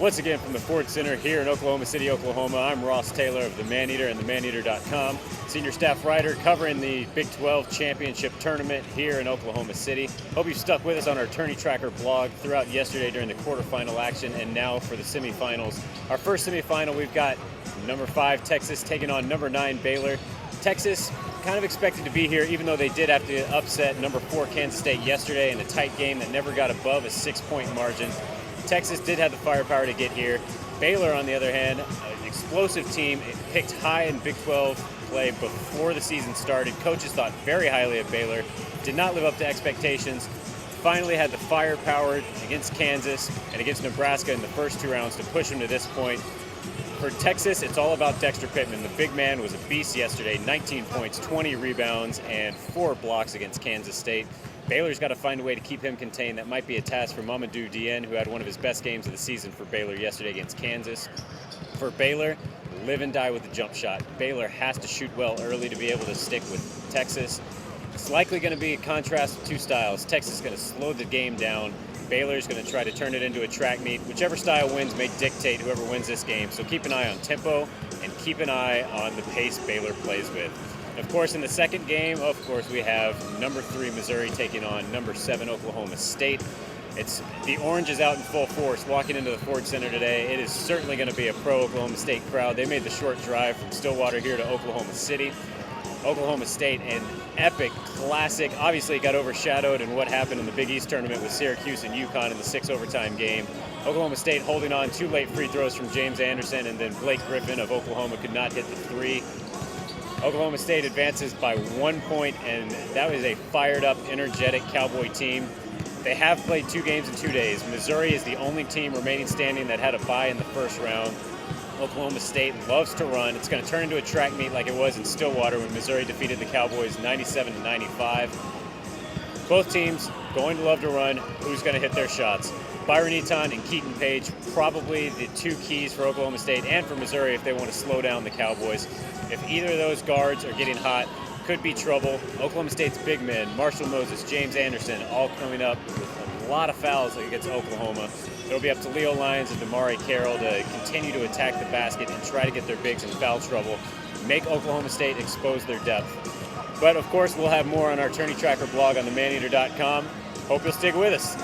Once again from the Ford Center here in Oklahoma City, Oklahoma, I'm Ross Taylor of the Maneater and the Maneater.com, senior staff writer covering the Big 12 Championship Tournament here in Oklahoma City. Hope you stuck with us on our Tourney Tracker blog throughout yesterday during the quarterfinal action and now for the semifinals. Our first semifinal, we've got number 5 Texas taking on number 9 Baylor. Texas kind of expected to be here, even though they did have to upset number 4 Kansas State yesterday in a tight game that never got above a 6-point margin. Texas did have the firepower to get here. Baylor, on the other hand, an explosive team. It picked high in Big 12 play before the season started. Coaches thought very highly of Baylor. Did not live up to expectations. Finally had the firepower against Kansas and against Nebraska in the first 2 rounds to push them to this point. For Texas, it's all about Dexter Pittman. The big man was a beast yesterday. 19 points, 20 rebounds, and 4 blocks against Kansas State. Baylor's got to find a way to keep him contained. That might be a task for Mamadou Dieng, who had one of his best games of the season for Baylor yesterday against Kansas. For Baylor, live and die with the jump shot. Baylor has to shoot well early to be able to stick with Texas. It's likely going to be a contrast of 2 styles. Texas is going to slow the game down. Baylor's going to try to turn it into a track meet. Whichever style wins may dictate whoever wins this game. So keep an eye on tempo and keep an eye on the pace Baylor plays with. Of course, in the second game, of course, we have number 3 Missouri taking on number 7 Oklahoma State. The orange is out in full force walking into the Ford Center today. It is certainly going to be a pro-Oklahoma State crowd. They made the short drive from Stillwater here to Oklahoma City. Oklahoma State, an epic classic. Obviously, it got overshadowed in what happened in the Big East tournament with Syracuse and UConn in the 6 overtime game. Oklahoma State holding on 2 late free throws from James Anderson, and then Blake Griffin of Oklahoma could not hit the 3. Oklahoma State advances by 1 point, and that was a fired-up, energetic Cowboy team. They have played 2 games in 2 days. Missouri is the only team remaining standing that had a bye in the first round. Oklahoma State loves to run. It's going to turn into a track meet like it was in Stillwater when Missouri defeated the Cowboys 97-95. Both teams going to love to run. Who's going to hit their shots? Byron Eaton and Keaton Page, probably the 2 keys for Oklahoma State and for Missouri if they want to slow down the Cowboys. If either of those guards are getting hot, could be trouble. Oklahoma State's big men, Marshall Moses, James Anderson, all coming up with a lot of fouls against Oklahoma. It'll be up to Leo Lyons and Damari Carroll to continue to attack the basket and try to get their bigs in foul trouble, make Oklahoma State expose their depth. But, of course, we'll have more on our Tourney Tracker blog on the Maneater.com. Hope you'll stick with us.